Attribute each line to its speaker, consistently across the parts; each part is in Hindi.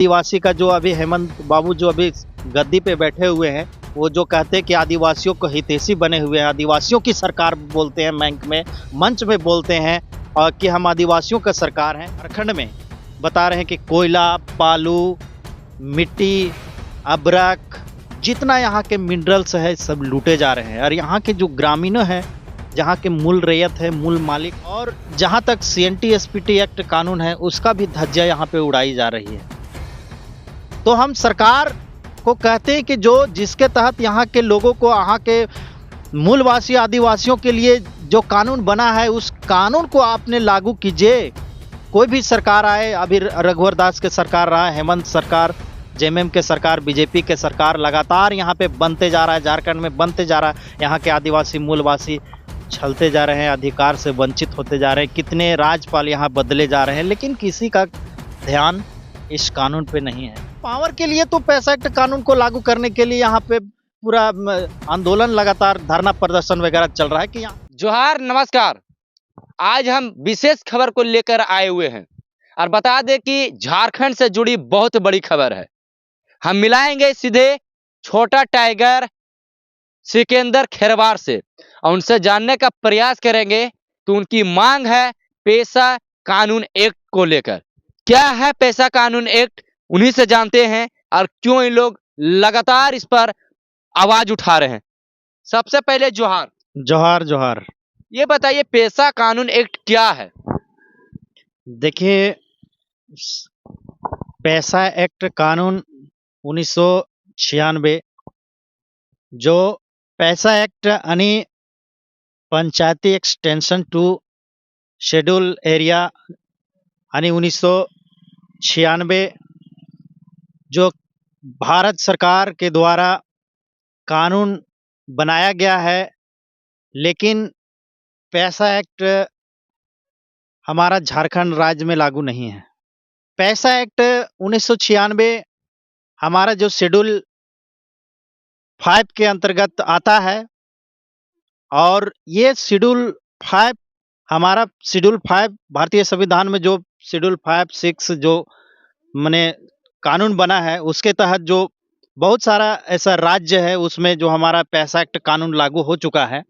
Speaker 1: आदिवासी का जो अभी हेमंत बाबू जो अभी गद्दी पे बैठे हुए हैं, वो जो कहते हैं कि आदिवासियों को हितैषी बने हुए हैं, आदिवासियों की सरकार बोलते हैं, बैंक में मंच में बोलते हैं और कि हम आदिवासियों का सरकार हैं। झारखंड में बता रहे हैं कि कोयला, बालू, मिट्टी, अब्रक, जितना यहाँ के मिनरल्स है सब लूटे जा रहे हैं और यहाँ के जो ग्रामीण हैं, जहाँ के मूल रैयत है, मूल मालिक, और जहाँ तक CNT SPT एक्ट कानून है उसका भी धज्जियां यहाँ पे उड़ाई जा रही है। तो हम सरकार को कहते हैं कि जो जिसके तहत यहाँ के लोगों को, यहाँ के मूलवासी आदिवासियों के लिए जो कानून बना है उस कानून को आपने लागू कीजिए। कोई भी सरकार आए, अभी रघुवर दास के सरकार रहा, हेमंत सरकार, JMM के सरकार, BJP के सरकार, लगातार यहाँ पे बनते जा रहा है, झारखंड में बनते जा रहा है। यहाँ के आदिवासी मूलवासी छलते जा रहे हैं, अधिकार से वंचित होते जा रहे हैं, कितने राज्यपाल यहाँ बदले जा रहे हैं, लेकिन किसी का ध्यान इस कानून पे नहीं है। पावर के लिए तो पैसा एक्ट कानून को लागू करने के लिए यहाँ पे पूरा आंदोलन, लगातार धरना प्रदर्शन वगैरह चल रहा है कि यहाँ।
Speaker 2: जोहार, नमस्कार। आज हम विशेष खबर को लेकर आए हुए हैं और बता दें कि झारखंड से जुड़ी बहुत बड़ी खबर है। हम मिलाएंगे सीधे छोटा टाइगर सिकंदर खेरवार से और उनसे जानने का प्रयास करेंगे कि उनकी मांग है पेशा कानून एक्ट को लेकर। क्या है पेशा कानून एक्ट, उन्हीं से जानते हैं और क्यों इन लोग लगातार इस पर आवाज उठा रहे हैं। सबसे पहले जोहार।
Speaker 1: जोहार जोहार।
Speaker 2: ये बताइए पेशा कानून एक्ट क्या है?
Speaker 1: देखिए, पेशा एक्ट कानून 1996, जो पेशा एक्ट यानी पंचायती एक्सटेंशन टू शेड्यूल एरिया यानी 1996, जो भारत सरकार के द्वारा कानून बनाया गया है, लेकिन पेशा एक्ट हमारा झारखंड राज्य में लागू नहीं है। पेशा एक्ट 1996 हमारा जो शेड्यूल 5 के अंतर्गत आता है और ये शेड्यूल 5 हमारा शेड्यूल 5 भारतीय संविधान में जो शेड्यूल 5, 6 जो माने कानून बना है, उसके तहत जो बहुत सारा ऐसा राज्य है उसमें जो हमारा पेशा एक्ट कानून लागू हो चुका है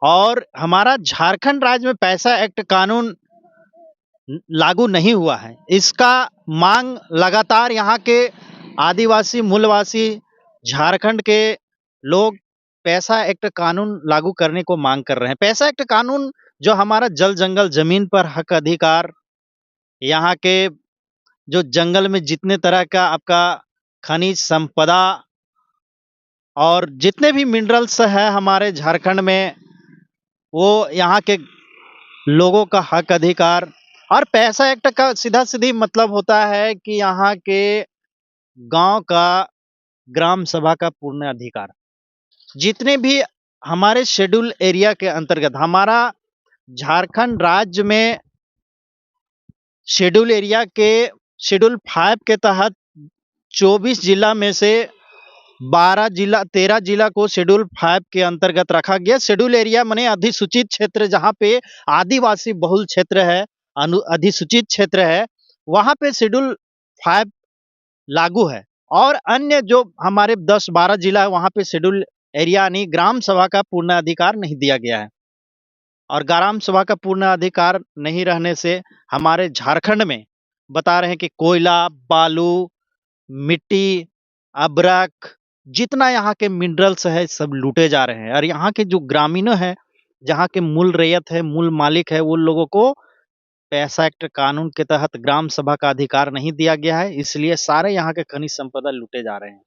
Speaker 1: और हमारा झारखंड राज्य में पेशा एक्ट कानून लागू नहीं हुआ है। इसका मांग लगातार यहाँ के आदिवासी मूलवासी झारखंड के लोग पेशा एक्ट कानून लागू करने को मांग कर रहे हैं। पेशा एक्ट कानून जो हमारा जल जंगल जमीन पर हक अधिकार, यहाँ के जो जंगल में जितने तरह का आपका खनिज संपदा और जितने भी मिनरल्स है हमारे झारखंड में, वो यहाँ के लोगों का हक अधिकार। और पेशा एक्ट का सीधा सीधी मतलब होता है कि यहाँ के गांव का ग्राम सभा का पूर्ण अधिकार। जितने भी हमारे शेड्यूल एरिया के अंतर्गत, हमारा झारखंड राज्य में शेड्यूल एरिया के शेड्यूल 5 के तहत 24 जिला में से 13 जिला को शेड्यूल 5 के अंतर्गत रखा गया। शेड्यूल एरिया माने अधिसूचित क्षेत्र, जहाँ पे आदिवासी बहुल क्षेत्र है, अधिसूचित क्षेत्र है, वहां पे शेड्यूल 5 लागू है। और अन्य जो हमारे 10-12 जिला है वहां पे शेड्यूल एरिया यानी ग्राम सभा का पूर्ण अधिकार नहीं दिया गया है। और ग्राम सभा का पूर्ण अधिकार नहीं रहने से हमारे झारखंड में बता रहे हैं कि कोयला, बालू, मिट्टी, अब्रक, जितना यहाँ के मिनरल्स है सब लूटे जा रहे हैं और यहाँ के जो ग्रामीण है, जहाँ के मूल रैयत है, मूल मालिक है, उन लोगों को पेशा एक्ट कानून के तहत ग्राम सभा का अधिकार नहीं दिया गया है, इसलिए सारे यहाँ के खनिज संपदा लूटे जा रहे हैं।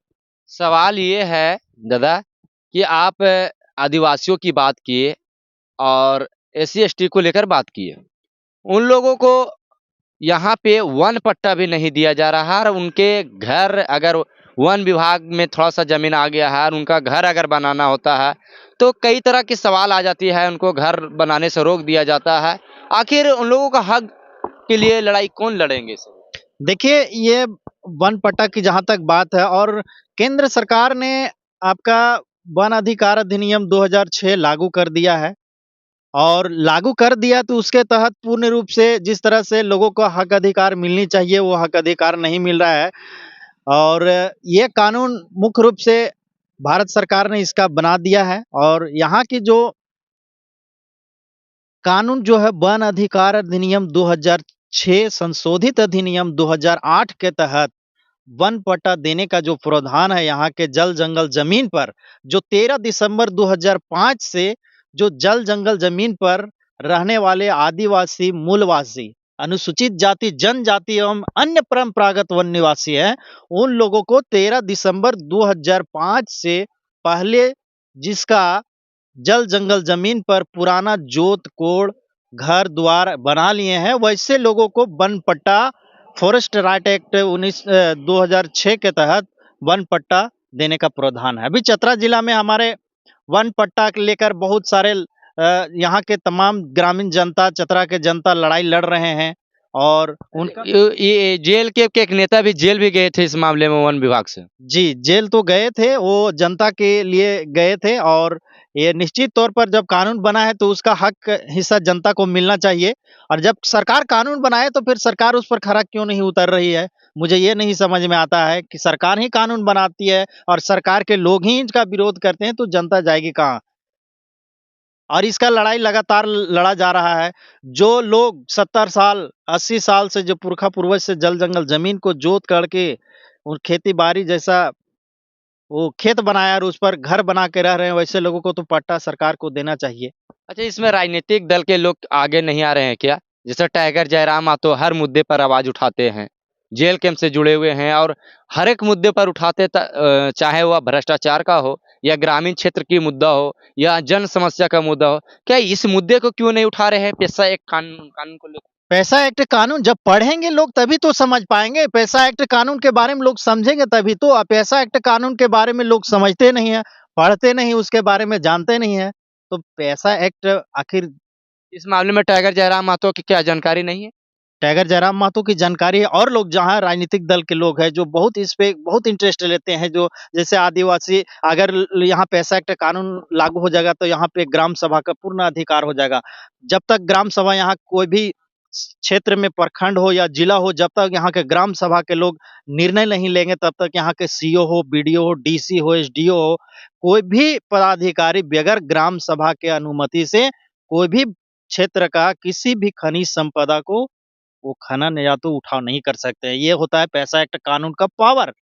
Speaker 2: सवाल ये है दादा कि आप आदिवासियों की बात किए और SC ST को लेकर बात किए। उन लोगों को यहाँ पे वन पट्टा भी नहीं दिया जा रहा है और उनके घर, अगर वन विभाग में थोड़ा सा जमीन आ गया है और उनका घर अगर बनाना होता है तो कई तरह की सवाल आ जाती है, उनको घर बनाने से रोक दिया जाता है। आखिर उन लोगों का हक के लिए लड़ाई कौन लड़ेंगे?
Speaker 1: देखिए, ये वन पट्टा की जहां तक बात है, और केंद्र सरकार ने आपका वन अधिकार अधिनियम 2006 लागू कर दिया है और लागू कर दिया तो उसके तहत पूर्ण रूप से जिस तरह से लोगों को हक अधिकार मिलनी चाहिए वो हक अधिकार नहीं मिल रहा है। और ये कानून मुख्य रूप से भारत सरकार ने इसका बना दिया है और यहाँ की जो कानून जो है वन अधिकार अधिनियम 2006 संशोधित अधिनियम 2008 के तहत वन पट्टा देने का जो प्रावधान है यहाँ के जल जंगल जमीन पर, जो 13 दिसंबर 2005 से जो जल जंगल जमीन पर रहने वाले आदिवासी मूलवासी अनुसूचित जाति जनजाति एवं अन्य परंपरागत वन निवासी हैं, उन लोगों को 13 दिसंबर 2005 से पहले जिसका जल जंगल जमीन पर पुराना जोत कोड़ घर द्वार बना लिए हैं, वैसे लोगों को वन पट्टा फॉरेस्ट राइट एक्ट 2006 के तहत वन पट्टा देने का प्रावधान है। अभी चतरा जिला में हमारे वन पट्टा को लेकर बहुत सारे यहाँ के तमाम ग्रामीण जनता चतरा के जनता लड़ाई लड़ रहे हैं और उनका
Speaker 2: ये जेल के एक नेता भी जेल भी गए थे इस मामले में वन विभाग से।
Speaker 1: जी, जेल तो गए थे, वो जनता के लिए गए थे और ये निश्चित तौर पर जब कानून बना है तो उसका हक हिस्सा जनता को मिलना चाहिए और जब सरकार कानून बनाए तो फिर सरकार उस पर खरा क्यों नहीं उतर रही है? मुझे ये नहीं समझ में आता है कि सरकार ही कानून बनाती है और सरकार के लोग ही इसका विरोध करते हैं तो जनता जाएगी कहाँ? और इसका लड़ाई लगातार लड़ा जा रहा है। जो लोग 70 साल, 80 साल से जो पुरखा पूर्वज से जल जंगल जमीन को जोत करके और खेती-बाड़ी जैसा वो खेत बनाया और उस पर घर बना के रह रहे हैं, वैसे लोगों को तो पट्टा सरकार को देना चाहिए।
Speaker 2: अच्छा, इसमें राजनीतिक दल के लोग आगे नहीं आ रहे हैं क्या? जैसे टाइगर जयराम मातो हर मुद्दे पर आवाज उठाते हैं, जेल कैंप से जुड़े हुए हैं और हर एक मुद्दे पर उठाते चाहे वह भ्रष्टाचार का हो या ग्रामीण क्षेत्र की मुद्दा हो या जन समस्या का मुद्दा हो, क्या इस मुद्दे को क्यों नहीं उठा रहे हैं पेशा एक कानून कानून को लेकर?
Speaker 1: पैसा एक्ट कानून जब पढ़ेंगे लोग तभी तो समझ पाएँगे, पैसा एक्ट कानून के बारे में लोग समझेंगे तभी तो। पैसा एक्ट कानून के बारे में लोग समझते नहीं हैं, पढ़ते नहीं, उसके बारे में जानते नहीं हैं, तो पैसा एक्ट आखिर
Speaker 2: इस मामले में टाइगर जयराम मातो की क्या जानकारी नहीं है?
Speaker 1: टाइगर जयराम महतो की जानकारी है और लोग जहाँ राजनीतिक दल के लोग हैं जो बहुत इस पे बहुत इंटरेस्ट लेते हैं, जो जैसे आदिवासी अगर यहाँ पैसा एक्ट कानून लागू हो जाएगा तो यहाँ पे ग्राम सभा का पूर्ण अधिकार हो जाएगा। जब तक ग्राम सभा यहाँ कोई भी क्षेत्र में प्रखंड हो या जिला हो, जब तक यहाँ के ग्राम सभा के लोग निर्णय नहीं लेंगे तब तक यहाँ के सीओ हो, बीडीओ हो, डीसी हो, एसडीओ हो, कोई भी पदाधिकारी बगैर ग्राम सभा के अनुमति से कोई भी क्षेत्र का किसी भी खनिज संपदा को वो खनन या तो उठाव नहीं कर सकते हैं। ये होता है पैसा एक्ट कानून का पावर।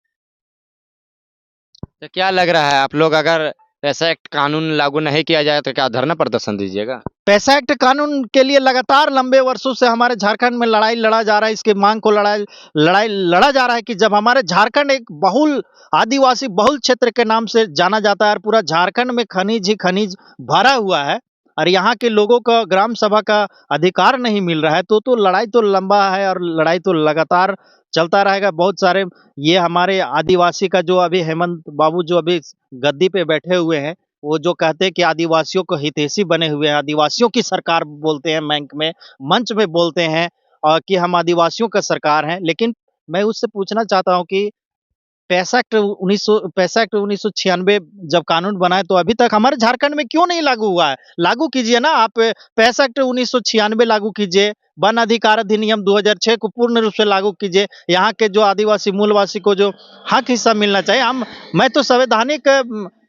Speaker 2: तो क्या लग रहा है आप लोग अगर पैसा एक्ट कानून लागू नहीं किया जाए तो क्या धरना प्रदर्शन दीजिएगा?
Speaker 1: पैसा एक्ट कानून के लिए लगातार लंबे वर्षों से हमारे झारखंड में लड़ाई लड़ा जा रहा है। इसकी मांग को लड़ाई लड़ाई लड़ा जा रहा है कि जब हमारे झारखंड एक बहुल आदिवासी बहुल क्षेत्र के नाम से जाना जाता है और पूरा झारखंड में खनिज ही खनिज भरा हुआ है और यहाँ के लोगों का ग्राम सभा का अधिकार नहीं मिल रहा है तो लड़ाई तो लंबा है और लड़ाई तो लगातार चलता रहेगा। बहुत सारे ये हमारे आदिवासी का जो अभी हेमंत बाबू जो अभी गद्दी पे बैठे हुए हैं, वो जो कहते हैं कि आदिवासियों को हितैषी बने हुए हैं, आदिवासियों की सरकार बोलते हैं बैंक में, मंच में बोलते हैं कि हम आदिवासियों का सरकार हैं। लेकिन मैं उससे पूछना चाहता हूँ कि पैसा एक्ट 1996 जब कानून बना है तो अभी तक हमारे झारखंड में क्यों नहीं लागू हुआ है? लागू कीजिए ना आप पैसा एक्ट 1996 लागू कीजिए, वन अधिकार अधिनियम 2006 को पूर्ण रूप से लागू कीजिए। यहाँ के जो आदिवासी मूलवासी को जो हक हिस्सा मिलना चाहिए। मैं तो संवैधानिक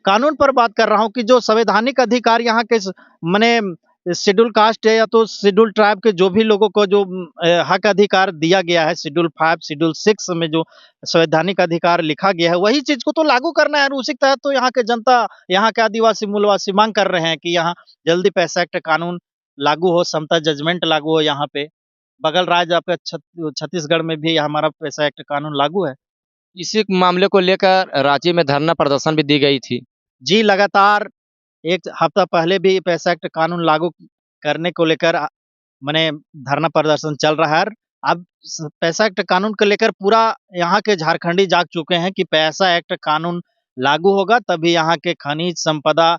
Speaker 1: कानून पर बात कर रहा हूँ कि जो संवैधानिक अधिकार यहाँ के माने शेड्यूल कास्ट है या तो शेड्यूल ट्राइब के जो भी लोगों को जो हक अधिकार दिया गया है शेड्यूल 5 शेड्यूल 6 में जो संवैधानिक अधिकार लिखा गया है वही चीज को तो लागू करना है और उसी के तहत तो यहाँ के जनता यहाँ के आदिवासी मूलवासी मांग कर रहे हैं कि यहाँ जल्दी पैसा एक्ट कानून लागू हो, समता जजमेंट लागू हो। यहाँ पे बगल राज्य आपका छत्तीसगढ़ में भी हमारा पैसा एक्ट कानून लागू है।
Speaker 2: इसी मामले को लेकर रांची में धरना प्रदर्शन भी दी गई थी।
Speaker 1: जी, लगातार एक हफ्ता पहले भी पैसा एक्ट कानून लागू करने को लेकर माने धरना प्रदर्शन चल रहा है। अब पैसा एक्ट कानून को लेकर पूरा यहाँ के झारखंडी जाग चुके हैं कि पैसा एक्ट कानून लागू होगा तभी यहाँ के खनिज संपदा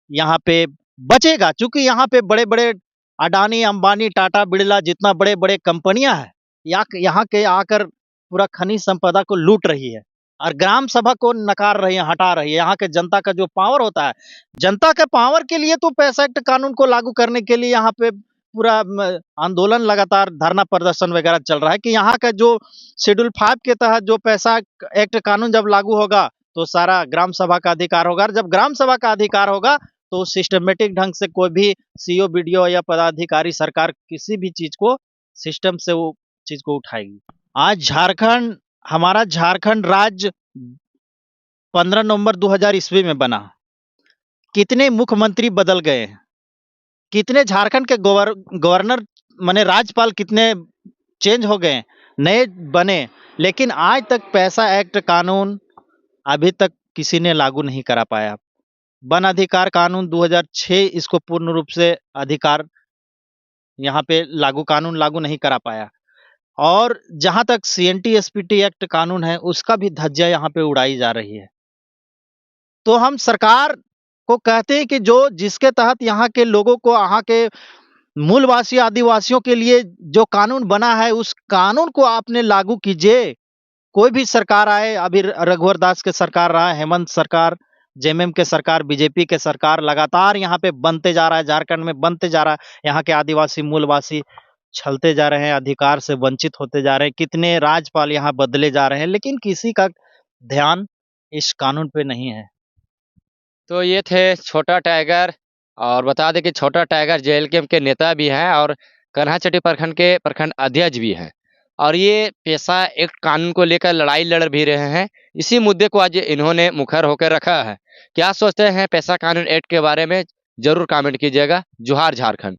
Speaker 1: यहाँ पे बचेगा, क्योंकि यहाँ पे बड़े बड़े अडानी अंबानी टाटा बिरला जितना बड़े बड़े कंपनियां हैं यहाँ के आकर पूरा खनिज संपदा को लूट रही है और ग्राम सभा को नकार रही है, हटा रही है। यहाँ के जनता का जो पावर होता है, जनता के पावर के लिए तो पैसा एक्ट कानून को लागू करने के लिए यहाँ पे पूरा आंदोलन लगातार धरना प्रदर्शन वगैरह चल रहा है कि यहाँ का जो शेड्यूल 5 के तहत जो पैसा एक्ट कानून जब लागू होगा तो सारा ग्राम सभा का अधिकार होगा, और जब ग्राम सभा का अधिकार होगा तो सिस्टमेटिक ढंग से कोई भी सीओ बीडीओ या पदाधिकारी सरकार किसी भी चीज को सिस्टम से वो चीज को उठाएगी। आज झारखंड, हमारा झारखंड राज्य 15 नवंबर 2000 ईस्वी में बना। कितने मुख्यमंत्री बदल गए, कितने झारखंड के गवर्नर माने राज्यपाल कितने चेंज हो गए, नए बने, लेकिन आज तक पैसा एक्ट कानून अभी तक किसी ने लागू नहीं करा पाया। वन अधिकार कानून 2006 इसको पूर्ण रूप से अधिकार यहाँ पे कानून लागू नहीं करा पाया, और जहां तक सीएनटी एसपीटी एक्ट कानून है उसका भी धज्जियां यहाँ पे उड़ाई जा रही है। तो हम सरकार को कहते हैं कि जो जिसके तहत यहाँ के लोगों को, यहाँ के मूलवासी आदिवासियों के लिए जो कानून बना है उस कानून को आपने लागू कीजिए। कोई भी सरकार आए, अभी रघुवर दास के सरकार रहा, हेमंत सरकार, जेएमएम के सरकार, बीजेपी के सरकार, लगातार यहाँ पे बनते जा रहा है, झारखंड में बनते जा रहा है। यहाँ के आदिवासी मूलवासी छलते जा रहे हैं, अधिकार से वंचित होते जा रहे हैं, कितने राज्यपाल यहाँ बदले जा रहे हैं, लेकिन किसी का ध्यान इस कानून पे नहीं है।
Speaker 2: तो ये थे छोटा टाइगर, और बता दें कि छोटा टाइगर जेएलकेएम के नेता भी हैं और कन्हाचट्टी प्रखंड के प्रखंड अध्यक्ष भी हैं, और ये पैसा एक्ट कानून को लेकर लड़ाई लड़ भी रहे हैं। इसी मुद्दे को आज इन्होंने मुखर होकर रखा है। क्या सोचते हैं पैसा कानून एक्ट के बारे में, जरूर कमेंट कीजिएगा। जोहार झारखंड।